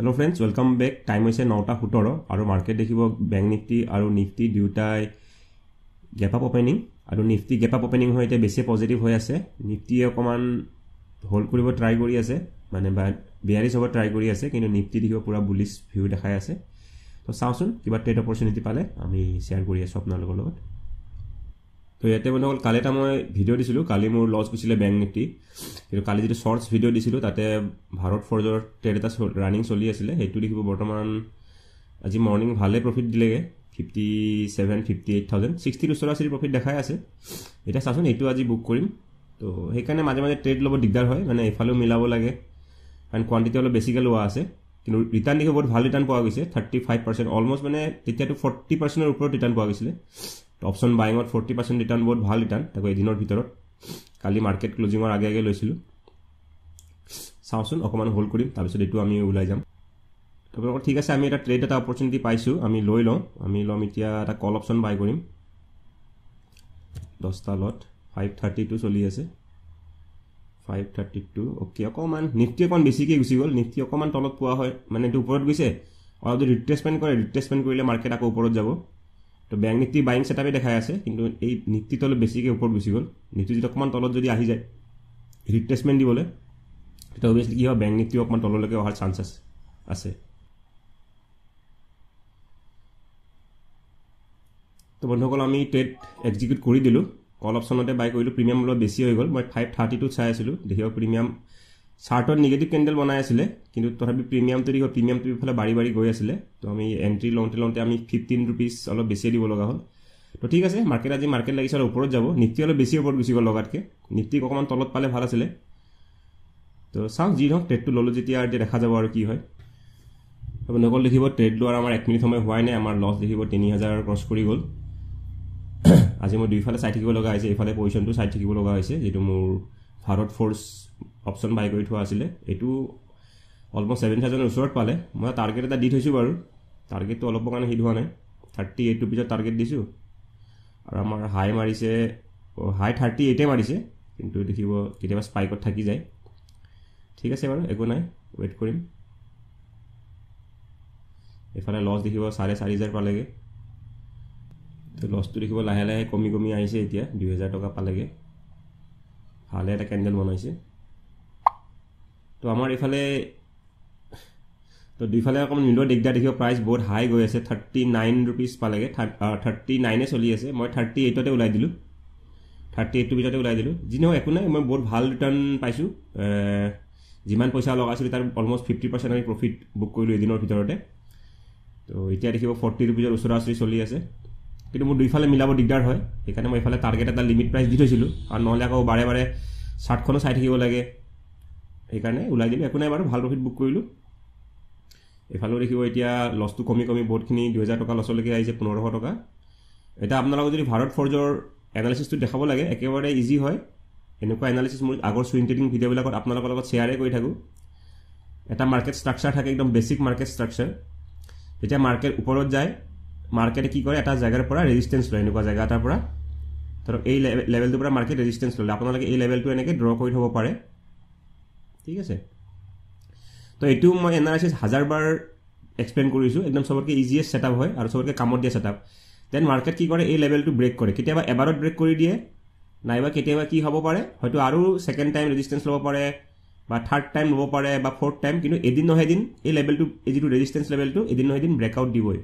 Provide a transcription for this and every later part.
Hello friends welcome back time होइसे 9:17 আৰু market দেখিব ব্যাংক নিফটি আৰু নিফটি দুটাই গ্যাপ আপ ওপেনিং আৰু নিফটি গ্যাপ আপ ওপেনিং হইতে বেছি পজিটিভ হৈ আছে নিফটি অকমান হোল্ড কৰিব ট্ৰাই কৰি আছে মানে বিয়াৰিশ হ'ব ট্ৰাই কৰি আছে কিন্তু নিফটি দেখিব পুরা বুলিশ ভিউ দেখাই আছে তো চাওচোন কিবা ট্রেড অপরচুনিটি পালে আমি শেয়ার কৰি আছো আপোনালোকৰ লগত তো ইয়াতে বন্ধুসকল কালি এটা মই ভিডিও দিছিলো কালি মোৰ লস গৈছিলে ব্যাংক নিফটি কিন্তু কালি যেটো শৰ্টস ভিডিও দিছিলো তাতে ভাৰত ফৰ্জৰ ট্ৰেড এটা ৰানিং চলি আছিল হেতু দেখিব বৰ্তমান আজি মৰ্নিং ভালে প্ৰফিট দিলেগে 57-58,000 60 ওচৰা সৰি প্ৰফিট দেখাই আছে এটা চাচোন এটো আজি বুক কৰিম তো হেকাৰণে মাজে মাজে ট্ৰেড লব দিগদাৰ হয় মানে এফালেও মিলাব লাগে কাৰণ কোৱান্টিটি অলপ বেছিকে লোৱা আছে কিন্তু ৰিটাৰ্ণ দেখি বহুত ভাল ৰিটাৰ্ণ পোৱা গৈছে 35% অলমোস্ট মানে তেতিয়াটো 40% ওপৰত ৰিটাৰ্ণ পোৱা গৈছিল অপশন বাইঙত 40% ৰিটাৰ্ণ বহুত ভাল ৰিটাৰ্ণ তাকো এদিনৰ ভিতৰত কালি মাৰ্কেট ক্লোজিংৰ আগে আগে লৈছিলো চাওচোন অকমান হোল্ড কৰিম তাৰ পিছত এটো আমি উলাই যাম আপোনালোকৰ ঠিক আছে আমি এটা ট্ৰেড এটা অপৰচুনিটি পাইছো আমি লৈ লম এতিয়া এটা কল অপশন বাই কৰিম 10 টা লট 532 চলি আছে 532 ওকে অকমান নিফটি অকমান বেছিকে গুছি গল নিফটি অকমান তলত পোৱা হয় মানে এটো ওপৰত গৈছে আৰু যদি ৰিট্ৰেসমেন্ট কৰিলে মাৰ্কেট আকৌ ওপৰত যাব তো ব্যাংক নিফটি বাইং সেটআপে দেখাই আছে কিন্তু এই নিফটি তলে বেছিকে ওপৰত গুছি গল নিফটি যদি অকমান তলত যদি আহি যায় ৰিট্ৰেসমেন্ট দিবলে এটা অবভিয়াসলি কি হয় ব্যাংক নিফটি অকমান তললৈকে অহাৰ চান্স আছে তো বন্ধুসকল আমি ট্ৰেড এক্সিকিউট কৰি দিলো কল অপশনতে বাই কৰিলো প্ৰিমিয়াম অলপ বেছি হৈ গল মই 532 চাই আছিলো দেখিও প্ৰিমিয়াম চাৰ্টৰ নেগেটিভ ক্যান্ডেল বনাই আছিল কিন্তু তথাপি প্ৰিমিয়ামটো ইফালে বাঢ়ি গৈ আছিল তো আমি এন্ট্ৰি লওঁতে আমি 15 रुपीस অলপ বেছি দিব লগা হল তো ঠিক আছে মার্কেট লাগিছে আৰু ওপৰত যাব নিফটি অলপ বেছি ওপৰত গুছি গল লগাতকে নিফটি অকমান তলত পালে ভাল আছিল তো চাও জি নহক ট্ৰেডটো ললো যেতিয়া দেখা যাব আৰু কি হয় আপোনালোকৰ দেখিব ট্ৰেড লোৱাৰ আমাৰ 1 মিনিট সময় হোৱাই নাই আমাৰ লস দেখিব 3000 ক্ৰস কৰি গল আজি মই দুইফালে চাই থাকিব লগা হৈছে ইফালে পজিশনটো চাই থাকিব লগা হৈছে যেটো মোৰ ভাৰত ফোৰ্স অপশন বাই কৰি থোৱা আছিল এটো অলমোস্ট 7000 ওচৰত পালে মই টাৰ্গেট এটা দি থৈছো বাৰু টাৰ্গেটটো অলপ কাৰণে হিট হোৱা নাই 38 रुपीस টাৰ্গেট দিছো আৰু আমাৰ হাই মাৰিছে হাই 38 এ মাৰিছে কিন্তু দেখিব কেতিয়াবা স্পাইকত থাকি যায় ঠিক আছে বাৰু একো নাই ওয়েট কৰিম এফালে লস দেখিব 4500 পালেগে তো লসটো দেখিব লাহে লাহে কমি আহিছে এতিয়া 2000 টকা পালেগে ভালে এটা ক্যান্ডেল বনাইছে তো আমাৰ ইফালে তো দুইফালে অকমান মিলো দিগদাৰ দেখিব প্ৰাইস বহুত হাই গৈ আছে 39 रुपीस পালেগে 39 এ চলি আছে মই 38 তে উলাই দিলো 38 रुपीस উলাই দিলো জিনো একো নাই মই বহুত ভাল ৰিটাৰ্ণ পাইছো যিমান পইচা লগাইছিল তাৰ অলমোস্ট 50% আমি প্ৰফিট বুক কৰিলো এদিনৰ ভিতৰতে তো এতিয়া দেখিব 40 रुपीस ওচৰা-ওচৰি চলি আছে কিন্তু মোৰ দুইফালে মিলাব দিগদাৰ হয় এখানে মই ইফালে টাৰ্গেট এটা লিমিট প্ৰাইস দি থৈছিলো আৰু নহলে আকৌ বাৰে চাৰ্টখনো চাই থাকিব লাগে এখানে উলাই দিলো একো নাই বাৰু ভাল প্ৰফিট বুক কৰিলো এফালে দেখিব এতিয়া লসটো কমি বহুতখিনি 2000 টকা লসলৈকে আহিছে 1500 টকা এটা আপোনালোক যদি ভাৰত ফৰ্জৰ এনালাইসিসটো দেখাব লাগে একেবাৰে ইজি হয় এনেকুৱা এনালাইসিস মোৰ আগৰ সুইং ট্ৰেডিং ভিডিও বিলাকত আপোনালোকৰ লগত শেয়াৰে কৰি থাকো এটা মাৰ্কেট স্ট্ৰাকচাৰ থাকে একদম বেসিক মাৰ্কেট স্ট্ৰাকচাৰ যেতিয়া মাৰ্কেট ওপৰত যায় মাৰ্কেটে কি কৰে এটা জায়গাৰ পৰা ৰেজিস্ট্যান্স লয় এনেকুৱা জায়গা এটাৰ পৰা तर এই লেভেলটোৰ পৰা মাৰ্কেট ৰেজিস্ট্যান্স ললে আপোনালোকে এই লেভেলটো এনেকে ড্ৰ কৰি থব পাৰে ঠিক আছে তো এটো মই এনালাইসিস 1000 বাৰ এক্সপ্লেইন কৰিছো একদম সবতকে ইজিয়েষ্ট সেটআপ হয় আৰু সবতকে কামত দিয়া সেটআপ দেন মাৰ্কেট কি কৰে এই লেভেলটো ব্ৰেক কৰে কেতিয়াবা এবাৰত ব্ৰেক কৰি দিয়ে নাইবা কেতিয়াবা কি হ'ব পাৰে হয়তো আৰু সেকেন্ড টাইম ৰেজিস্ট্যান্স লব পাৰে বা থাৰ্ড টাইম লব পাৰে বা ফোৰ্থ টাইম কিন্তু এদিন নহয় এদিন এই লেভেলটো এই যেটো ৰেজিস্ট্যান্স লেভেলটো এদিন নহয় এদিন ব্ৰেকআউট দিবই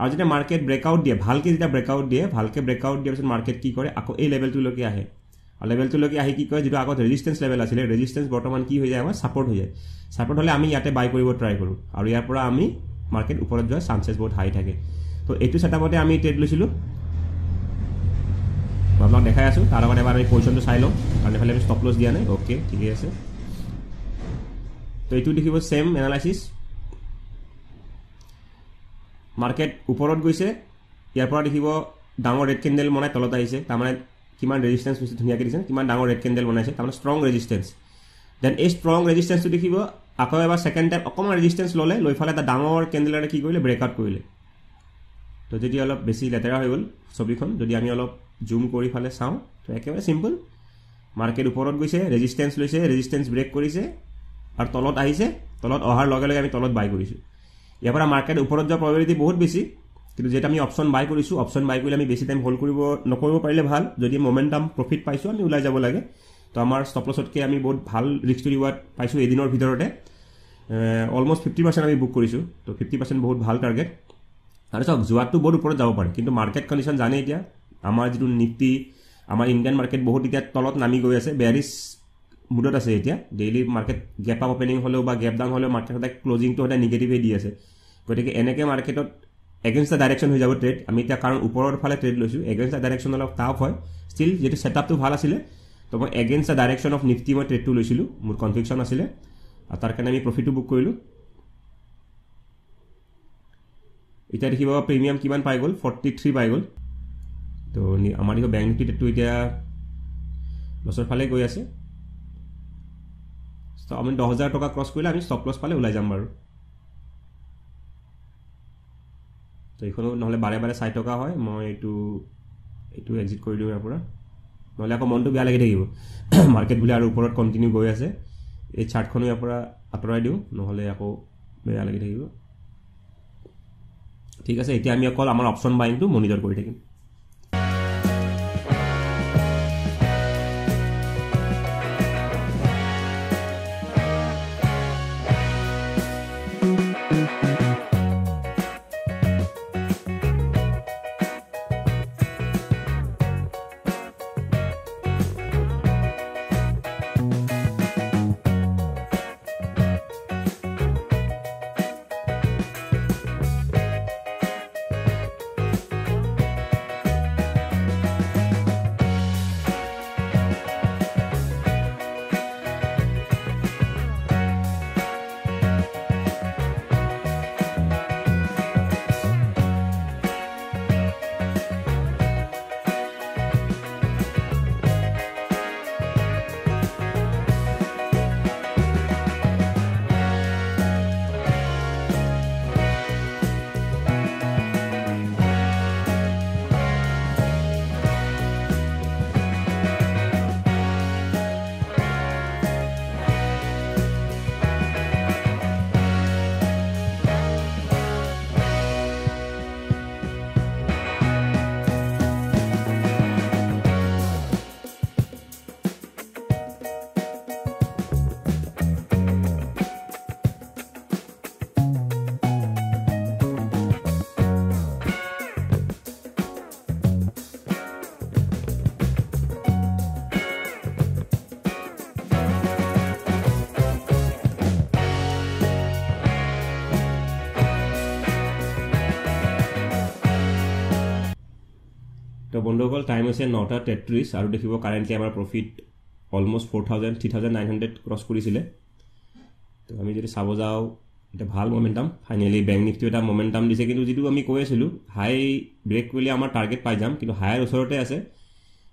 আৰু যেতিয়া মাৰ্কেট ব্ৰেকআউট দিয়ে ভালকে যেতিয়া ব্ৰেকআউট দিয়াৰ পিছত মাৰ্কেট কি কৰে আকৌ এই লেভেলটো লৈকে আহে আৰু লেভেলটো লৈকে আহি কি কয় যেটো আগত ৰেজিস্ট্যান্স লেভেল আছিল ৰেজিস্ট্যান্স বৰ্তমান কি হৈ যায় আমাৰ সাপোৰ্ট হৈ যায় সাপোৰ্ট হলে আমি ইয়াতে বাই কৰিব ট্ৰাই কৰো আৰু ইয়াৰ পৰা আমি মাৰ্কেট ওপৰত যোৱাৰ চান্সেস বহুত হাই থাকে তো এটো সেটআপতে আমি ট্ৰেড লৈছিলো আপোনাক দেখাই আছো তাৰ আগতে এবাৰ আমি পজিশনটো চাই লওঁ কাৰণ এফালে আমি ষ্টপ লস দিয়া নাই ওকে ঠিকই আছে তো এটো দেখিব সেম এনালাইসিস মার্কেট ওপৰত গৈছে ইয়াৰ পৰা দেখিব ডাঙৰ ৰেড ক্যান্ডেল বনাই তলত আহিছে তাৰমানে কিমান ৰেজিস্ট্যান্স হৈছে ধুনিয়াকে দিছে কিমান ডাঙৰ ৰেড ক্যান্ডেল বনাইছে তাৰমানে ষ্ট্ৰং ৰেজিস্ট্যান্স দেন এই ষ্ট্ৰং ৰেজিস্ট্যান্সটো দেখিব আকৌ এবাৰ সেকেন্ড টাইম অকমান ৰেজিস্ট্যান্স ললে লৈফালে এটা ডাঙৰ ক্যান্ডেলৰে কি কৰিলে ব্ৰেকআউট কৰিলে তো যদি অলপ বেছি লেতেৰা হৈ গল ছবিখন যদি আমি অলপ জুম কৰি ফালে চাও তো একেবাৰে সিম্পল মাৰ্কেট ওপৰত গৈছে ৰেজিস্ট্যান্স লৈছে ৰেজিস্ট্যান্স ব্ৰেক কৰিছে আৰু তলত আহিছে, তলত অহাৰ লগে লগে আমি তলত বাই কৰিছোঁ। ইয়াৰ পৰা মাৰ্কেট ওপৰত যোৱাৰ প্ৰবেবিলিটি বহুত বেছি, কিন্তু যেতিয়া আমি অপশ্যন বাই কৰিছোঁ, অপশ্যন বাই কৰিলে আমি বেছি টাইম হোল্ড নকৰিব পাৰিলে ভাল। যদি মমেণ্টাম প্ৰফিট পাইছোঁ আমি ওলাই যাব লাগে। তো আমাৰ ষ্টপ লছতকৈ আমি বহুত ভাল ৰিস্ক টু ৰিৱাৰ্ড পাইছোঁ এদিনৰ ভিতৰতে। অলমষ্ট 50% আমি বুক কৰিছোঁ, তো 50% বহুত ভাল টাৰ্গেট। আৰু চাওক যোৱাটো বহুত ওপৰত যাব পাৰে, কিন্তু মাৰ্কেট কণ্ডিশ্যন জানে এতিয়া আমাৰ যিটো নিফটি, আমাৰ ইণ্ডিয়ান মাৰ্কেট বহুত এতিয়া তলত নামি গৈ আছে, বেয়াৰিছ মুডত আছে এতিয়া। Daily market gap up opening হ'লেও বা গেপ ডাউন হ'লেও মাৰ্কেট সদায় ক্লজিংটো সদায় নিগেটিভে দি আছে। গতিকে এনেকৈ মাৰ্কেটত এগেইনষ্ট দ্য ডাইৰেকশ্যন হৈ যাব ট্ৰেড। আমি এতিয়া কাৰণ ওপৰৰ ফালে ট্ৰেড লৈছোঁ, এগেইনষ্ট দ্য ডাইৰেকশ্যন অলপ টাফ হয়। ষ্টিল যিটো ছেটআপটো ভাল আছিলে, তো মই against the direction of Nifty মই ট্ৰেডটো লৈছিলোঁ, মোৰ কনভিকশ্যন আছিলে, আৰু তাৰ কাৰণে আমি প্ৰফিটটো বুক কৰিলোঁ। এতিয়া দেখিব প্ৰিমিয়াম কিমান পাই গ'ল, 43 পাই গ'ল। তো আমাৰ দেখোন বেংক নিফটি ট্ৰেডটো এতিয়া লছৰ ফালে গৈ আছে। তো আমি 10,000 টকা ক্ৰছ কৰিলে আমি ষ্টপ লছ পালে ওলাই যাম বাৰু। তো এইখনো নহ'লে বাৰে বাৰে 4 টকা হয়, মই এইটো এক্সিট কৰি দিওঁ ইয়াৰ পৰা, নহ'লে আকৌ মনটো বেয়া লাগি থাকিব মাৰ্কেট বোলে আৰু ওপৰত কণ্টিনিউ গৈ আছে। এই চাৰ্টখনো ইয়াৰ পৰা আঁতৰাই দিওঁ, নহ'লে আকৌ বেয়া লাগি থাকিব। ঠিক আছে, এতিয়া আমি অকল আমাৰ অপশ্যন বাইংটো মনিটৰ কৰি থাকিম। তো বন্ধুসকল টাইম হৈছে 9:33 আৰু দেখিব কাৰেণ্টলি আমাৰ প্ৰফিট অলমষ্ট 3,900 ক্ৰছ কৰিছিলে। তো আমি যদি চাব যাওঁ এটা ভাল মমেণ্টাম, ফাইনেলি বেংক নিফটিও এটা মমেণ্টাম দিছে, কিন্তু যিটো আমি কৈ আছিলোঁ হাই ব্ৰেক কৰিলে আমাৰ টাৰ্গেট পাই যাম, কিন্তু হাইৰ ওচৰতে আছে।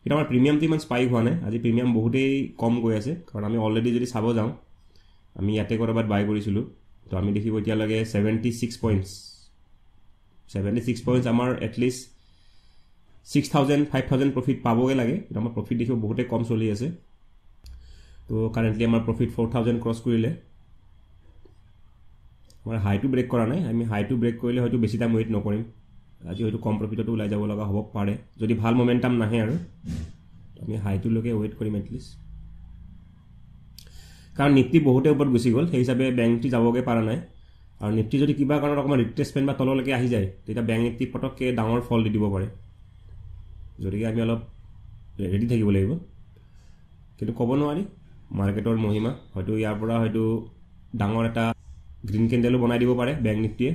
কিন্তু আমাৰ প্ৰিমিয়ামটো ইমান স্পাইক হোৱা নাই, আজি প্ৰিমিয়াম বহুতেই কম গৈ আছে, কাৰণ আমি অলৰেডি যদি চাব যাওঁ আমি ইয়াতে ক'ৰবাত বাই কৰিছিলোঁ। তো আমি দেখিব এতিয়ালৈকে 76 পইণ্টছ আমাৰ এটলিষ্ট 6,000 5,000 প্ৰফিট পাবগৈ লাগে, কিন্তু আমাৰ প্ৰফিট দেখিব বহুতেই কম চলি আছে। তো কাৰেণ্টলি আমাৰ প্ৰফিট 4,000 ক্ৰছ কৰিলে। আমাৰ হাইটো ব্ৰেক কৰা নাই, আমি হাইটো ব্ৰেক কৰিলে হয়তো বেছি টাইম ৱেইট নকৰিম, আজি হয়তো কম প্ৰফিটতো ওলাই যাব লগা হ'ব পাৰে, যদি ভাল মমেণ্টাম নাহে আৰু আমি হাইটোলৈকে ৱেইট কৰিম এটলিষ্ট। কাৰণ নিফটি বহুতেই ওপৰত গুচি গ'ল, সেই হিচাপে বেংক নিফটি যাবগৈ পৰা নাই। আৰু নিফটি যদি কিবা কাৰণত অকণমান ৰিট্ৰেচমেণ্ট বা তললৈকে আহি যায়, তেতিয়া বেংক নিফটি পটককৈ ডাঙৰ ফল দি দিব পাৰে। গতিকে আমি অলপ ৰেডি থাকিব লাগিব, কিন্তু ক'ব নোৱাৰি মাৰ্কেটৰ মহিমা, হয়তো ইয়াৰ পৰা হয়তো ডাঙৰ এটা গ্ৰীণ কেণ্ডেলো বনাই দিব পাৰে বেংক নিফটিয়ে।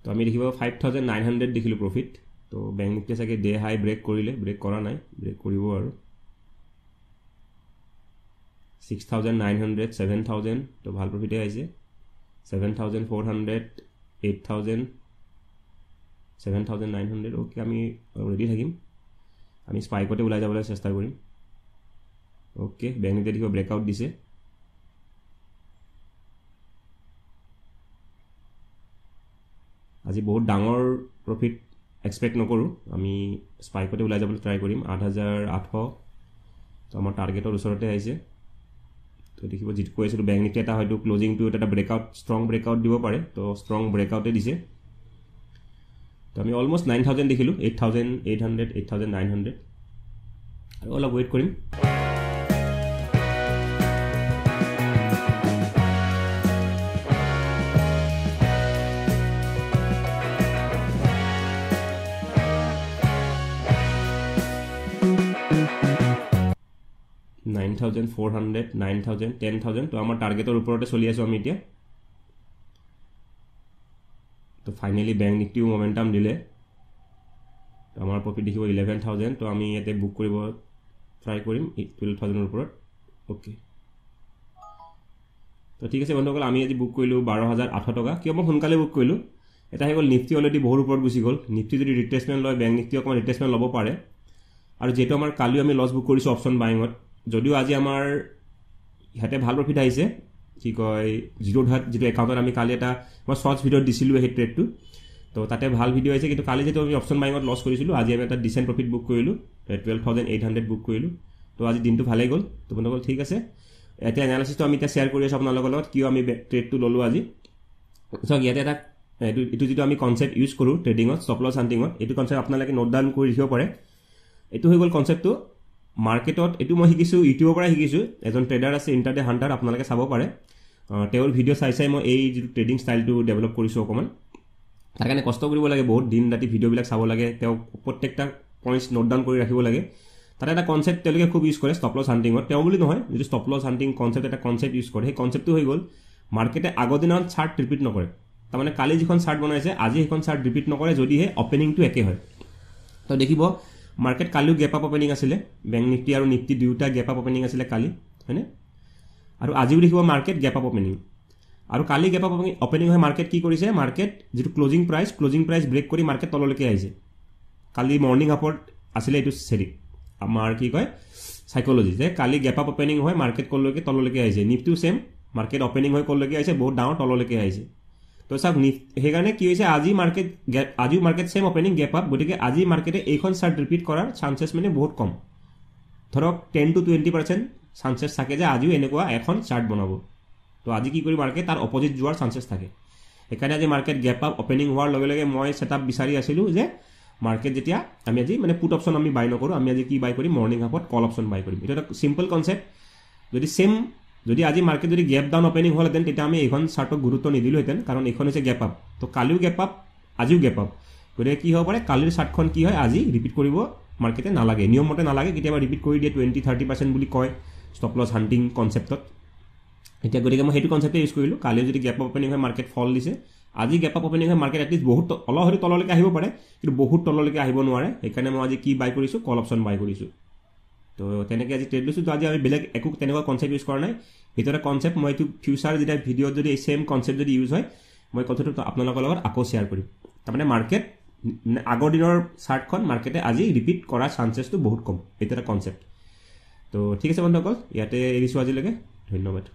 তো আমি দেখিব 5,900 দেখিলোঁ প্ৰফিট। তো বেংক নিফটিয়ে চাগে ডে হাই ব্ৰেক কৰিলে, ব্ৰেক কৰা নাই, ব্ৰেক কৰিব আৰু 6,900 7,000, তো ভাল প্ৰফিটে আহিছে। 7,400 8,000 7,900, অ'কে আমি ৰেডি থাকিম, আমি স্পাইকতে ওলাই যাবলৈ চেষ্টা কৰিম। অ'কে, বেংক নিফটিয়ে দেখিব ব্ৰেকআউট দিছে। আজি বহুত ডাঙৰ প্ৰফিট এক্সপেক্ট নকৰোঁ, আমি স্পাইকতে ওলাই যাবলৈ ট্ৰাই কৰিম। 8,800 তো আমাৰ টাৰ্গেটৰ ওচৰতে আহিছে তো দেখিব যিটো কৈ আছিলোঁ বেংক নিফটি এটা হয়তো ক্লোজিংটো এটা ব্ৰেকআউট ষ্ট্ৰং ব্ৰেকআউট দিব পাৰে তো ষ্ট্ৰং ব্ৰেকআউটে দিছে তো আমি অলমষ্ট 9000 দেখিলোঁ 8800 8900 আৰু অলপ ৱেইট কৰিম $9,400, 9,000, 10,000 তো আমাৰ টাৰ্গেটৰ ওপৰতে চলি আছোঁ আমি এতিয়া তো ফাইনেলি বেংক নিফটিও মোমেণ্টাম দিলে তো আমাৰ প্ৰফিট দেখিব 11,000 তো আমি ইয়াতে বুক কৰিব ট্ৰাই কৰিম 12,000ৰ ওপৰত অ'কে তো ঠিক আছে বন্ধুসকল আমি আজি বুক কৰিলোঁ 12,800 টকা কিয় মই সোনকালে বুক কৰিলোঁ এটা হৈ গ'ল নিফটি অলৰেডি বহুত ওপৰত গুচি গ'ল নিফটি যদি ৰিট্ৰেচমেণ্ট লয় বেংক নিফটি অকণমান ৰিট্ৰেচমেণ্ট ল'ব পাৰে আৰু যিহেতু আমাৰ কালিও আমি লছ বুক কৰিছোঁ অপশ্যন বাইঙত যদিও আজি আমাৰ ইয়াতে ভাল প্ৰফিট আহিছে কি কয় জিৰোধাত যিটো একাউণ্টত আমি কালি এটা মই শ্বৰ্টছ ভিডিঅ'ত দিছিলোঁ সেই ট্ৰেডটো তো তাতে ভাল ভিডিঅ' আহিছে কিন্তু কালি যিটো আমি অপশ্যন বাইঙত লছ কৰিছিলোঁ আজি আমি এটা ডিচেণ্ট প্ৰফিট বুক কৰিলোঁ 12,800 বুক কৰিলোঁ তো আজি দিনটো ভালেই গ'ল তো বন্ধুসকল ঠিক আছে এতিয়া এনালাইচিছটো আমি এতিয়া শ্বেয়াৰ কৰি আছোঁ আপোনালোকৰ লগত কিয় আমি ট্ৰেডটো ল'লোঁ আজি চাওক ইয়াতে এটা এইটো যিটো আমি কনচেপ্ট ইউজ কৰোঁ ট্ৰেডিঙত ষ্টপ লছ হাণ্টিঙত এইটো কনচেপ্ট আপোনালোকে নোট ডাউন কৰি ৰাখিব পাৰে এইটো হৈ গ'ল কনচেপ্টটো মাৰ্কেটত এইটো মই শিকিছোঁ ইউটিউবৰ পৰা শিকিছোঁ এজন ট্ৰেডাৰ আছে ইণ্টাৰডে হাণ্টাৰ আপোনালোকে চাব পাৰে তেওঁৰ ভিডিঅ' চাই মই এই যিটো ট্ৰেডিং ষ্টাইলটো ডেভেলপ কৰিছোঁ অকণমান তাৰ কাৰণে কষ্ট কৰিব লাগে বহুত দিন ৰাতি ভিডিঅ'বিলাক চাব লাগে তেওঁ প্ৰত্যেকটা পইণ্টছ নোট ডাউন কৰি ৰাখিব লাগে তাতে এটা কনচেপ্ট তেওঁলোকে খুব ইউজ কৰে ষ্টপ লছ হাণ্টিঙত তেওঁ বুলি নহয় যিটো ষ্টপ লছ হাণ্টিং কনচেপ্ট এটা কনচেপ্ট ইউজ কৰে সেই কনচেপ্টটো হৈ গ'ল মাৰ্কেটে আগৰ দিনত চাৰ্ট ৰিপিট নকৰে তাৰমানে কালি যিখন চাৰ্ট বনাইছে আজি সেইখন চাৰ্ট ৰিপিট নকৰে যদিহে অপেনিংটো একে হয় তো দেখিব মাৰ্কেট কালিও গেপ আপ অপেনিং আছিলে বেংক নিফটি আৰু নিফটি দুয়োটা গেপ আপ অপেনিং আছিলে কালি হয়নে আৰু আজিও দেখিব মাৰ্কেট গেপ আপ অপেনিং আৰু কালি গেপ আপ অপেনিং হৈ মাৰ্কেট কি কৰিছে মাৰ্কেট যিটো ক্লোজিং প্ৰাইচ ব্ৰেক কৰি মাৰ্কেট তললৈকে আহিছে কালি মৰ্ণিং আপত আছিলে এইটো চেৰি আমাৰ কি কয় সাইকোলজি যে কালি গেপ আপ অপেনিং হৈ মাৰ্কেট কলৈকে তললৈকে আহিছে নিফটিও সেম মাৰ্কেট অপেনিং হৈ কলৈকে আহিছে বহুত ডাঙৰ তললৈকে আহিছে তো চাওক সেইকাৰণে কি হৈছে আজিও market same opening gap up গতিকে আজি মাৰ্কেটে এইখন চাৰ্ট ৰিপিট কৰাৰ চান্সেছ মানে বহুত কম ধৰক 10 to 20% চান্সেছ থাকে যে আজিও এনেকুৱা এখন চাৰ্ট বনাব তো আজি কি কৰি মাৰ্কেট তাৰ অপজিট যোৱাৰ চান্সেছ থাকে সেইকাৰণে আজি মাৰ্কেট গেপ আপ অপেনিং হোৱাৰ লগে লগে মই ছেটআপ বিচাৰি আছিলোঁ যে মাৰ্কেট যেতিয়া আমি আজি মানে পুট অপশ্যন আমি বাই নকৰোঁ আমি আজি কি বাই কৰিম মৰ্ণিং হাফত কল অপশ্যন বাই কৰিম এটা চিম্পল কনচেপ্ট যদি আজি মাৰ্কেট যদি গেপ ডাউন অপেনিং হ'লহেঁতেন তেতিয়া আমি এইখন চাৰ্টক গুৰুত্ব নিদিলোহেঁতেন কাৰণ এইখন হৈছে গেপ আপ তো কালিও গেপ আপ আজিও গেপ আপ গতিকে কি হ'ব পাৰে কালিৰ চাৰ্টখন কি হয় আজি ৰিপিট কৰিব মাৰ্কেটে নালাগে নিয়মমতে নালাগে কেতিয়াবা ৰিপিট কৰি দিয়ে 20-30% বুলি কয় ষ্টপ লছ হাণ্টিং কনচেপ্টত এতিয়া গতিকে মই সেইটো কনচেপ্টে ইউজ কৰিলোঁ কালিও যদি গেপ আপ অপেনিং হয় মাৰ্কেট ফল দিছে আজি গেপ আপ অপেনিং হয় মাৰ্কেট এটলিষ্ট বহুত অলপ হয়তো তললৈকে আহিব পাৰে কিন্তু বহুত তললৈকে আহিব নোৱাৰে সেইকাৰণে মই আজি কি বাই কৰিছোঁ কল অপশ্যন বাই কৰিছোঁ তো তেনেকৈ আজি ট্ৰেড লৈছোঁ তো আজি আমি বেলেগ একো তেনেকুৱা কনচেপ্ট ইউজ কৰা নাই ভিতৰত কনচেপ্ট মই এইটো ফিউচাৰ যেতিয়া ভিডিঅ'ত যদি এই ছেম কনচেপ্ট যদি ইউজ হয় মই কথাটো আপোনালোকৰ লগত আকৌ শ্বেয়াৰ কৰিম তাৰমানে মাৰ্কেট আগৰ দিনৰ চাৰ্টখন মাৰ্কেটে আজি ৰিপিট কৰাৰ চান্সেছটো বহুত কম এইটো এটা কনচেপ্ট তো ঠিক আছে বন্ধুসকল ইয়াতে এৰিছোঁ আজিলৈকে ধন্যবাদ